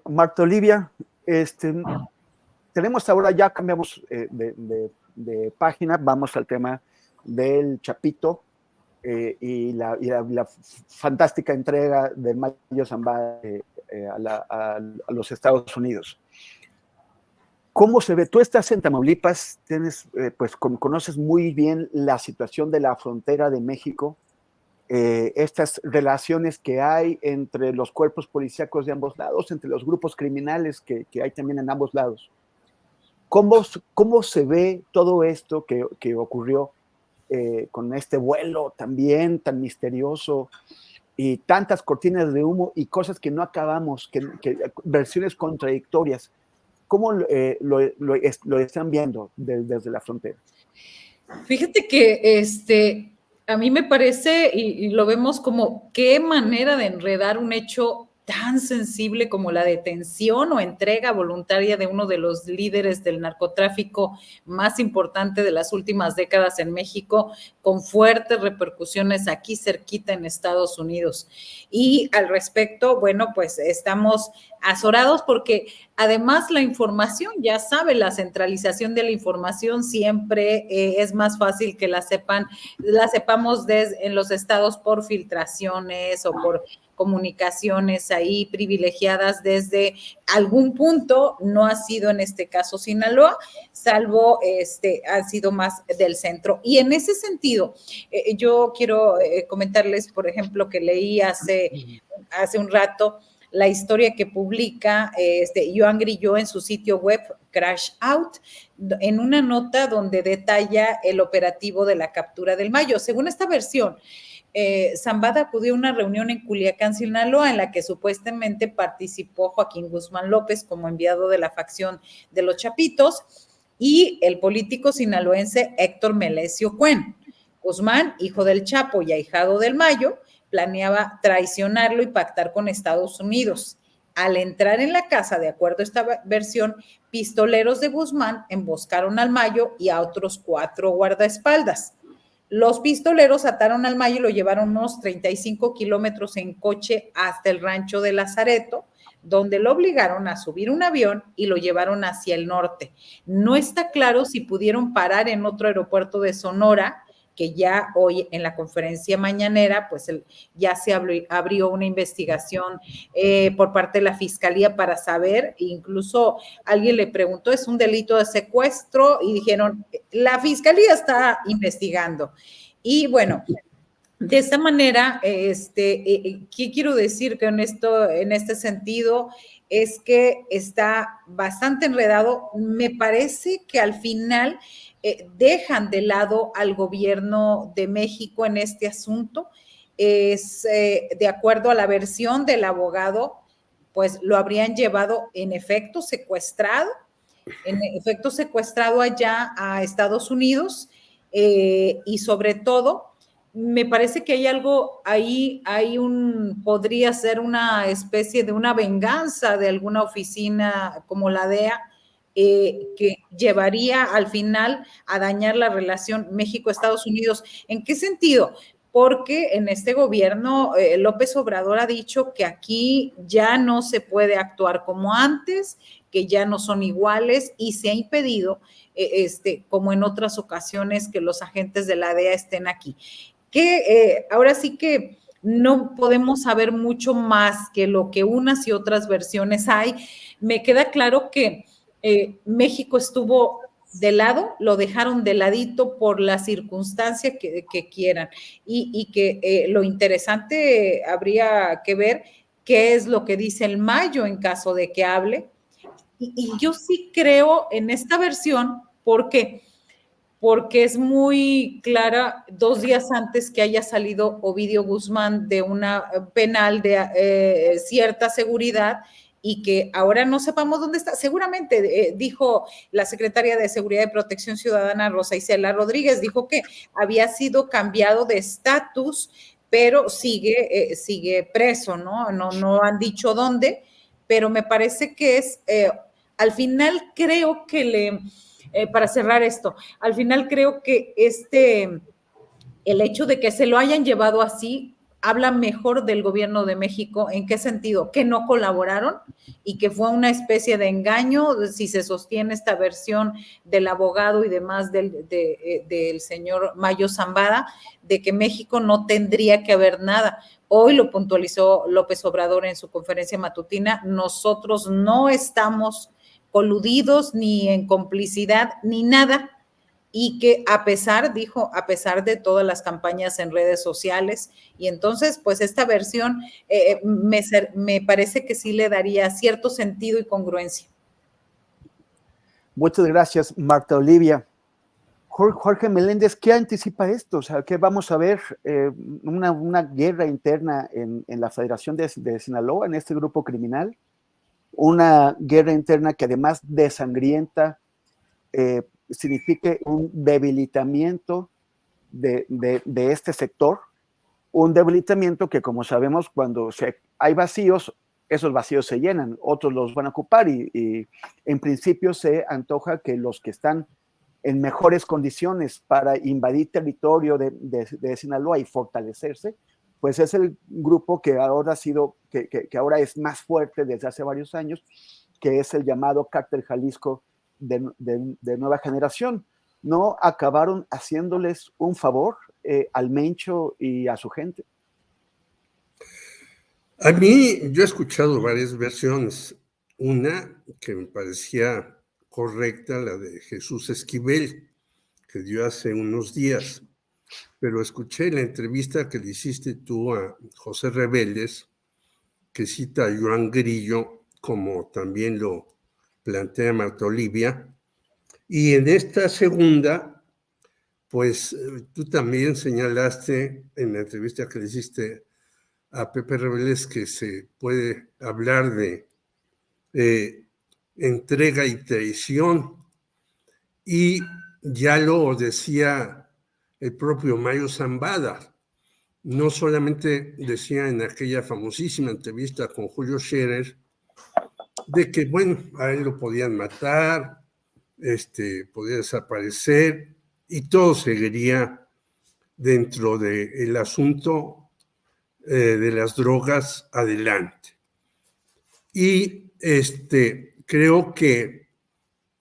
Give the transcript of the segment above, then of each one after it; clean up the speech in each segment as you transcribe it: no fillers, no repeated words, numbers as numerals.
Marta Olivia, tenemos ahora, ya cambiamos de página, vamos al tema del Chapito y la fantástica entrega de Mayo Zambada a los Estados Unidos. ¿Cómo se ve? Tú estás en Tamaulipas, pues conoces muy bien la situación de la frontera de México, estas relaciones que hay entre los cuerpos policíacos de ambos lados, entre los grupos criminales que hay también en ambos lados. ¿Cómo se ve todo esto que ocurrió con este vuelo también tan misterioso y tantas cortinas de humo y cosas que no acabamos, versiones contradictorias? ¿Cómo lo están viendo desde la frontera? Fíjate que a mí me parece, y lo vemos como qué manera de enredar un hecho tan sensible como la detención o entrega voluntaria de uno de los líderes del narcotráfico más importante de las últimas décadas en México, con fuertes repercusiones aquí cerquita en Estados Unidos. Y al respecto, bueno, pues estamos azorados porque además la información, ya sabe, la centralización de la información siempre es más fácil que la sepamos en los estados por filtraciones o por comunicaciones ahí privilegiadas desde algún punto. No ha sido en este caso Sinaloa, salvo han sido más del centro. Y en ese sentido, yo quiero comentarles, por ejemplo, que leí hace un rato la historia que publica Joan Grillo en su sitio web Crash Out, en una nota donde detalla el operativo de la captura del Mayo. Según esta versión, Zambada acudió a una reunión en Culiacán, Sinaloa, en la que supuestamente participó Joaquín Guzmán López como enviado de la facción de los Chapitos y el político sinaloense Héctor Melesio Cuen. Guzmán, hijo del Chapo y ahijado del Mayo, planeaba traicionarlo y pactar con Estados Unidos. Al entrar en la casa, de acuerdo a esta versión, pistoleros de Guzmán emboscaron al Mayo y a otros 4 guardaespaldas. Los pistoleros ataron al Mayo y lo llevaron unos 35 kilómetros en coche hasta el rancho de Lazareto, donde lo obligaron a subir un avión y lo llevaron hacia el norte. No está claro si pudieron parar en otro aeropuerto de Sonora, que ya hoy en la conferencia mañanera, pues ya se abrió una investigación por parte de la Fiscalía para saber, incluso alguien le preguntó, ¿es un delito de secuestro? Y dijeron, la Fiscalía está investigando. Y bueno, de esta manera, ¿qué quiero decir que en este sentido? Es que está bastante enredado. Me parece que al final dejan de lado al gobierno de México en este asunto. De acuerdo a la versión del abogado, pues lo habrían llevado en efecto secuestrado allá a Estados Unidos y sobre todo, me parece que hay algo ahí, podría ser una especie de una venganza de alguna oficina como la DEA, que llevaría al final a dañar la relación México-Estados Unidos. ¿En qué sentido? Porque en este gobierno López Obrador ha dicho que aquí ya no se puede actuar como antes, que ya no son iguales y se ha impedido, como en otras ocasiones, que los agentes de la DEA estén aquí. Que ahora sí que no podemos saber mucho más que lo que unas y otras versiones hay. Me queda claro que México estuvo de lado, lo dejaron de ladito por la circunstancia que quieran y que lo interesante habría que ver qué es lo que dice el Mayo en caso de que hable. Y yo sí creo en esta versión, ¿por qué? Porque es muy clara 2 días antes que haya salido Ovidio Guzmán de una penal de cierta seguridad y que ahora no sepamos dónde está. Seguramente dijo la secretaria de Seguridad y Protección Ciudadana, Rosa Isela Rodríguez, dijo que había sido cambiado de estatus, pero sigue preso, ¿no? No han dicho dónde, pero me parece que al final creo que para cerrar esto, al final creo que el hecho de que se lo hayan llevado así habla mejor del gobierno de México. ¿En qué sentido? Que no colaboraron y que fue una especie de engaño, si se sostiene esta versión del abogado y demás del señor Mayo Zambada, de que México no tendría que haber nada. Hoy lo puntualizó López Obrador en su conferencia matutina: nosotros no estamos coludidos ni en complicidad ni nada, y que a pesar, dijo, a pesar de todas las campañas en redes sociales. Y entonces, pues esta versión me parece que sí le daría cierto sentido y congruencia. Muchas gracias, Marta Olivia. Jorge Meléndez, ¿qué anticipa esto? O sea, ¿qué vamos a ver? Una guerra interna en la Federación de Sinaloa, en este grupo criminal, una guerra interna que además de sangrienta, signifique un debilitamiento de este sector, un debilitamiento que, como sabemos, cuando hay vacíos, esos vacíos se llenan, otros los van a ocupar y en principio se antoja que los que están en mejores condiciones para invadir territorio de Sinaloa y fortalecerse, pues es el grupo que ahora que ahora es más fuerte desde hace varios años, que es el llamado Cártel Jalisco de nueva generación. ¿No acabaron haciéndoles un favor al Mencho y a su gente? A mí, yo he escuchado varias versiones. Una que me parecía correcta, la de Jesús Esquivel, que dio hace unos días, pero escuché la entrevista que le hiciste tú a José Reveles, que cita a Joan Grillo, como también lo plantea Marta Olivia, y en esta segunda, pues tú también señalaste en la entrevista que le hiciste a Pepe Reveles que se puede hablar de entrega y traición, y ya lo decía el propio Mayo Zambada. No solamente decía en aquella famosísima entrevista con Julio Scherer de que, bueno, a él lo podían matar, podía desaparecer y todo seguiría dentro del asunto de las drogas adelante. Y creo que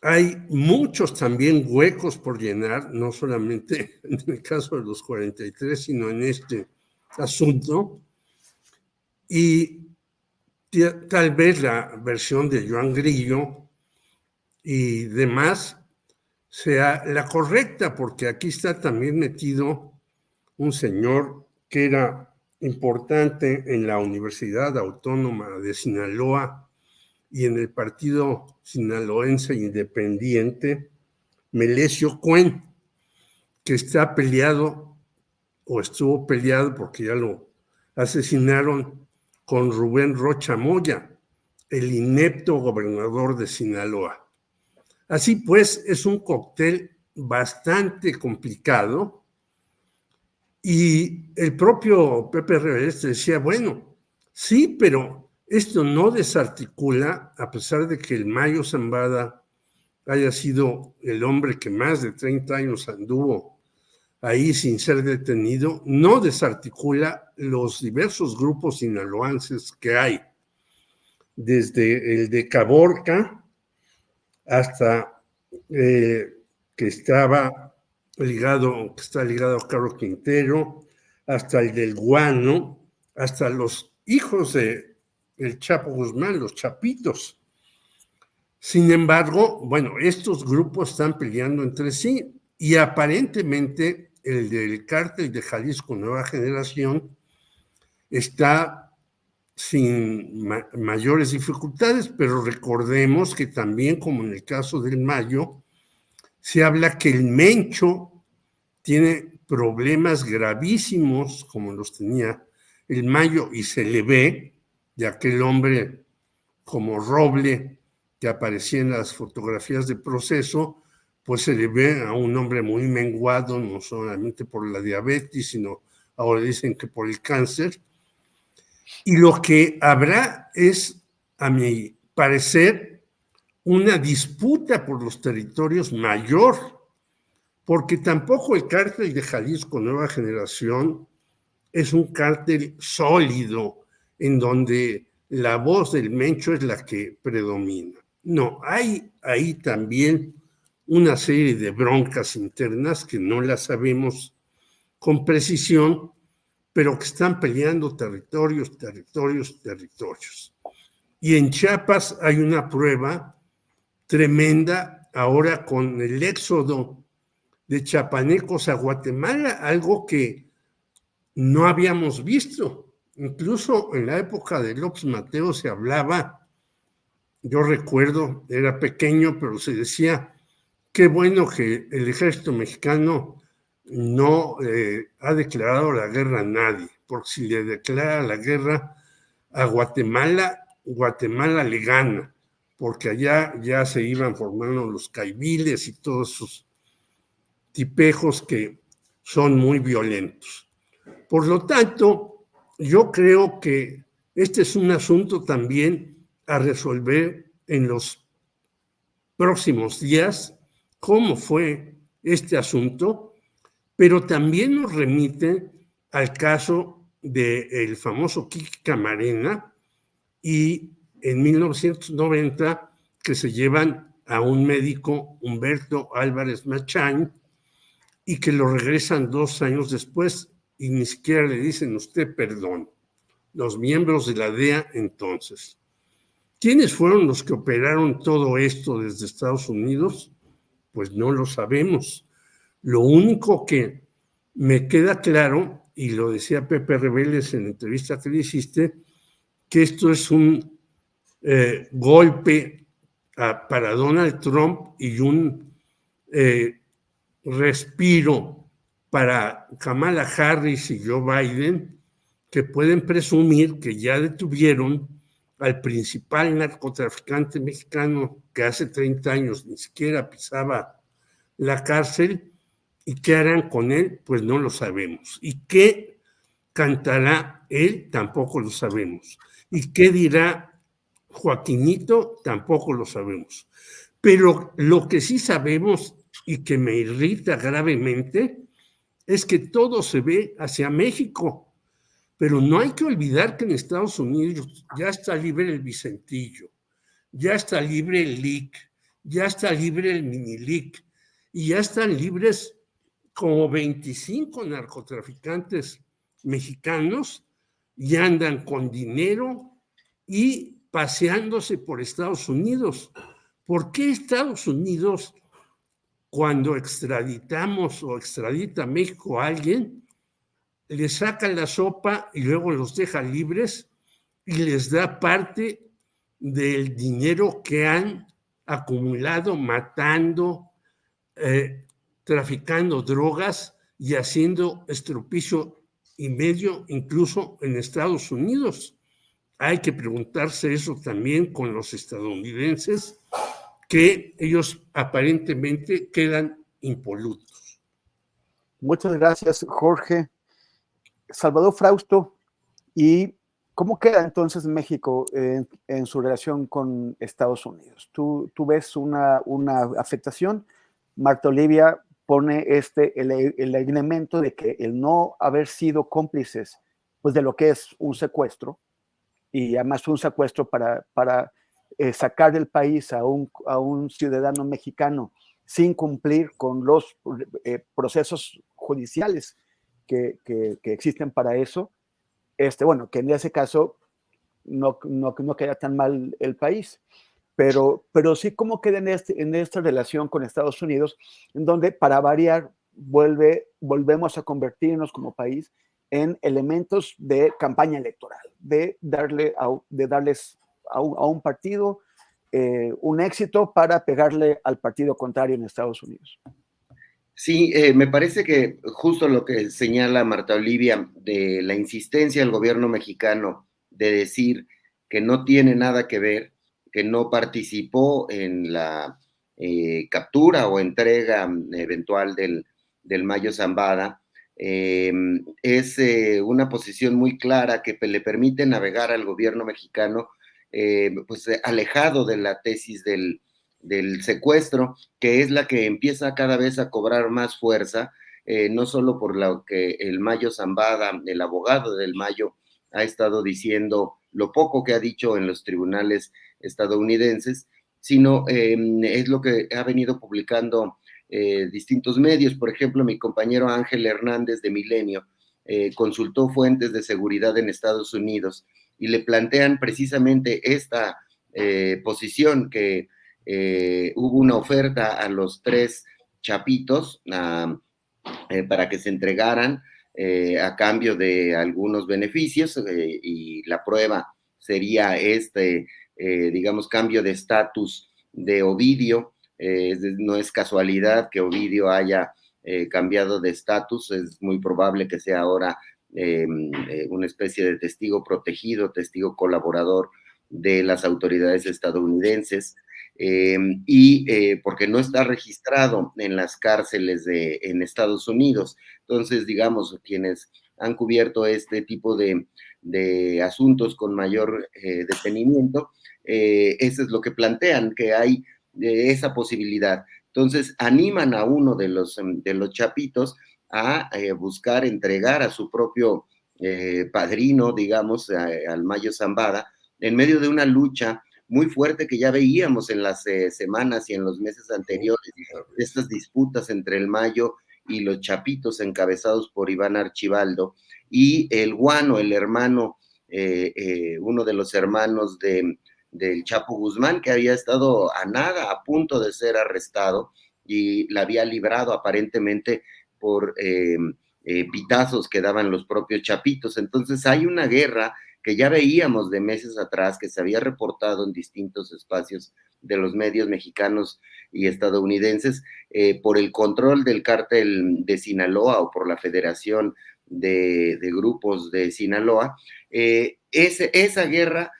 hay muchos también huecos por llenar, no solamente en el caso de los 43, sino en este asunto. Y tal vez la versión de Joan Grillo y demás sea la correcta, porque aquí está también metido un señor que era importante en la Universidad Autónoma de Sinaloa y en el Partido Sinaloense Independiente, Melesio Cuen, que está peleado o estuvo peleado porque ya lo asesinaron con Rubén Rocha Moya, el inepto gobernador de Sinaloa. Así pues, es un cóctel bastante complicado. Y el propio Pepe Reveles decía, bueno, sí, pero esto no desarticula, a pesar de que el Mayo Zambada haya sido el hombre que más de 30 años anduvo ahí sin ser detenido, no desarticula los diversos grupos sinaloenses que hay, desde el de Caborca hasta que está ligado a Caro Quintero, hasta el del Guano, hasta los hijos de el Chapo Guzmán, los Chapitos. Sin embargo, bueno, estos grupos están peleando entre sí y aparentemente el del Cártel de Jalisco Nueva Generación está sin mayores dificultades, pero recordemos que también, como en el caso del Mayo, se habla que el Mencho tiene problemas gravísimos, como los tenía el Mayo, y se le ve de aquel hombre como Roble que aparecía en las fotografías de Proceso, pues se le ve a un hombre muy menguado, no solamente por la diabetes, sino ahora dicen que por el cáncer. Y lo que habrá es, a mi parecer, una disputa por los territorios mayor, porque tampoco el Cártel de Jalisco Nueva Generación es un cártel sólido en donde la voz del Mencho es la que predomina. No, hay ahí también una serie de broncas internas que no las sabemos con precisión, pero que están peleando territorios. Y en Chiapas hay una prueba tremenda ahora con el éxodo de chiapanecos a Guatemala, algo que no habíamos visto. Incluso en la época de López Mateos se hablaba, yo recuerdo, era pequeño, pero se decía, qué bueno que el ejército mexicano no ha declarado la guerra a nadie, porque si le declara la guerra a Guatemala, Guatemala le gana, porque allá ya se iban formando los caiviles y todos sus tipejos que son muy violentos. Por lo tanto, yo creo que este es un asunto también a resolver en los próximos días, cómo fue este asunto, pero también nos remite al caso del famoso Kiki Camarena y en 1990 que se llevan a un médico, Humberto Álvarez Machain, y que lo regresan 2 años después y ni siquiera le dicen usted perdón. Los miembros de la DEA entonces. ¿Quiénes fueron los que operaron todo esto desde Estados Unidos? Pues no lo sabemos. Lo único que me queda claro, y lo decía Pepe Rebeles en la entrevista que le hiciste, que esto es un golpe para Donald Trump y un respiro para Kamala Harris y Joe Biden, que pueden presumir que ya detuvieron al principal narcotraficante mexicano que hace 30 años ni siquiera pisaba la cárcel, y qué harán con él, pues no lo sabemos. Y qué cantará él, tampoco lo sabemos. Y qué dirá Joaquinito, tampoco lo sabemos. Pero lo que sí sabemos y que me irrita gravemente es que todo se ve hacia México. Pero no hay que olvidar que en Estados Unidos ya está libre el Vicentillo, ya está libre el LIC, ya está libre el Minilic, y ya están libres como 25 narcotraficantes mexicanos y andan con dinero y paseándose por Estados Unidos. ¿Por qué Estados Unidos, cuando extraditamos o extradita México a alguien, le saca la sopa y luego los deja libres y les da parte del dinero que han acumulado matando, traficando drogas y haciendo estropicio y medio incluso en Estados Unidos? Hay que preguntarse eso también con los estadounidenses, que ellos aparentemente quedan impolutos. Muchas gracias, Jorge. Salvador Frausto, ¿y cómo queda entonces México en su relación con Estados Unidos? ¿Tú ves una afectación? Marta Olivia pone el elemento de que el no haber sido cómplices pues, de lo que es un secuestro, y además un secuestro para sacar del país a un ciudadano mexicano sin cumplir con los procesos judiciales que existen para eso, bueno, que en ese caso no queda tan mal el país, pero sí cómo queda en esta relación con Estados Unidos, en donde para variar volvemos a convertirnos como país en elementos de campaña electoral, de darles a un partido un éxito para pegarle al partido contrario en Estados Unidos. Sí, me parece que justo lo que señala Marta Olivia de la insistencia del gobierno mexicano de decir que no tiene nada que ver, que no participó en la captura o entrega eventual del Mayo Zambada, es una posición muy clara que le permite navegar al gobierno mexicano pues alejado de la tesis del secuestro, que es la que empieza cada vez a cobrar más fuerza no solo por lo que el Mayo Zambada, el abogado del Mayo, ha estado diciendo, lo poco que ha dicho en los tribunales estadounidenses, sino es lo que ha venido publicando distintos medios. Por ejemplo, mi compañero Ángel Hernández de Milenio consultó fuentes de seguridad en Estados Unidos y le plantean precisamente esta posición, que hubo una oferta a los 3 chapitos para que se entregaran a cambio de algunos beneficios, y la prueba sería digamos, cambio de estatus de Ovidio. No es casualidad que Ovidio haya cambiado de estatus, es muy probable que sea ahora una especie de testigo protegido, testigo colaborador de las autoridades estadounidenses, porque no está registrado en las cárceles en Estados Unidos. Entonces, digamos, quienes han cubierto este tipo de asuntos con mayor detenimiento, eso es lo que plantean, que hay esa posibilidad. Entonces, animan a uno de los chapitos a buscar entregar a su propio padrino, digamos, al Mayo Zambada, en medio de una lucha muy fuerte que ya veíamos en las semanas y en los meses anteriores, estas disputas entre el Mayo y los chapitos encabezados por Iván Archibaldo, y el Guano, el hermano, uno de los hermanos del Chapo Guzmán, que había estado a nada, a punto de ser arrestado, y la había librado aparentemente por pitazos que daban los propios chapitos. Entonces hay una guerra que ya veíamos de meses atrás, que se había reportado en distintos espacios de los medios mexicanos y estadounidenses, por el control del cártel de Sinaloa, o por la Federación de Grupos de Sinaloa. Esa guerra,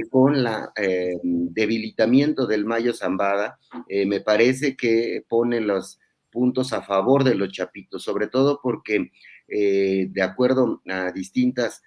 con el debilitamiento del Mayo Zambada, me parece que pone los puntos a favor de los chapitos, sobre todo porque, de acuerdo a distintas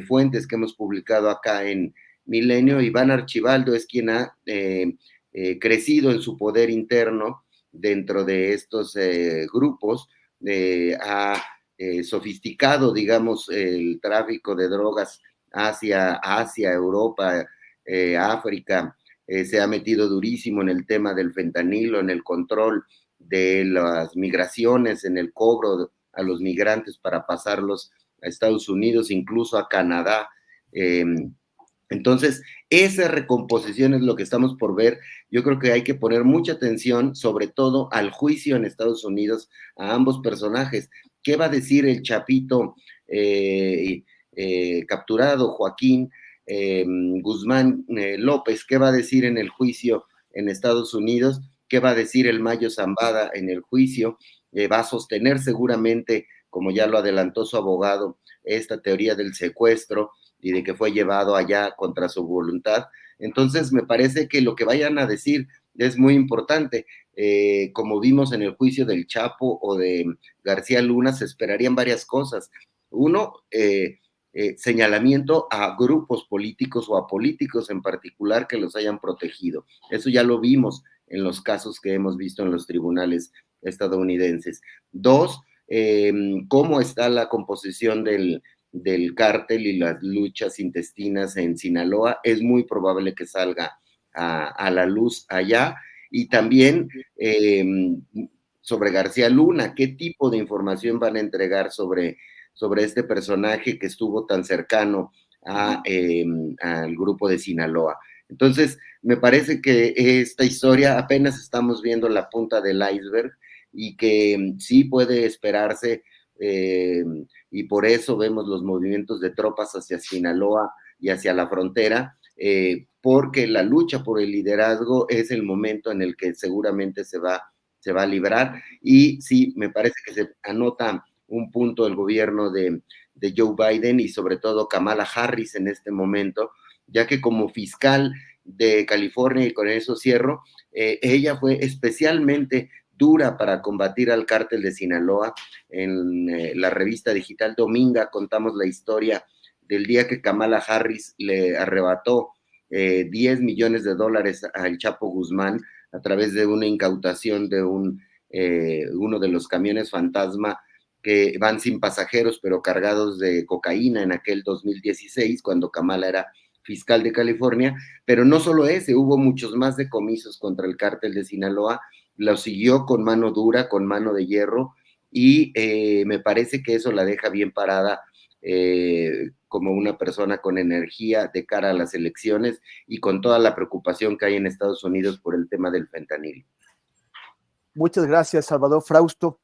fuentes que hemos publicado acá en Milenio, Iván Archibaldo es quien ha crecido en su poder interno dentro de estos grupos, ha sofisticado, digamos, el tráfico de drogas hacia Asia, Europa, África. Se ha metido durísimo en el tema del fentanilo, en el control de las migraciones, en el cobro a los migrantes para pasarlos a Estados Unidos, incluso a Canadá. Entonces, esa recomposición es lo que estamos por ver. Yo creo que hay que poner mucha atención, sobre todo al juicio en Estados Unidos, a ambos personajes. ¿Qué va a decir el chapito capturado, Joaquín Guzmán López? ¿Qué va a decir en el juicio en Estados Unidos? ¿Qué va a decir el Mayo Zambada en el juicio? Va a sostener seguramente, como ya lo adelantó su abogado, esta teoría del secuestro y de que fue llevado allá contra su voluntad. Entonces, me parece que lo que vayan a decir es muy importante. Como vimos en el juicio del Chapo o de García Luna, se esperarían varias cosas. Uno, señalamiento a grupos políticos o a políticos en particular que los hayan protegido. Eso ya lo vimos en los casos que hemos visto en los tribunales estadounidenses. Dos, cómo está la composición del cártel y las luchas intestinas en Sinaloa. Es muy probable que salga a la luz allá. Y también sobre García Luna, ¿qué tipo de información van a entregar sobre este personaje que estuvo tan cercano al grupo de Sinaloa? Entonces, me parece que esta historia apenas estamos viendo la punta del iceberg, y que sí puede esperarse, y por eso vemos los movimientos de tropas hacia Sinaloa y hacia la frontera, porque la lucha por el liderazgo es el momento en el que seguramente se va a librar. Y sí, me parece que se anota un punto el gobierno de Joe Biden y sobre todo Kamala Harris en este momento, ya que como fiscal de California, y con eso cierro, ella fue especialmente dura para combatir al cártel de Sinaloa. En la revista digital Dominga contamos la historia del día que Kamala Harris le arrebató $10 millones al Chapo Guzmán a través de una incautación de un uno de los camiones fantasma que van sin pasajeros, pero cargados de cocaína en aquel 2016, cuando Kamala era fiscal de California, pero no solo ese, hubo muchos más decomisos contra el cártel de Sinaloa, lo siguió con mano dura, con mano de hierro, y me parece que eso la deja bien parada como una persona con energía de cara a las elecciones y con toda la preocupación que hay en Estados Unidos por el tema del fentanilo. Muchas gracias, Salvador Frausto.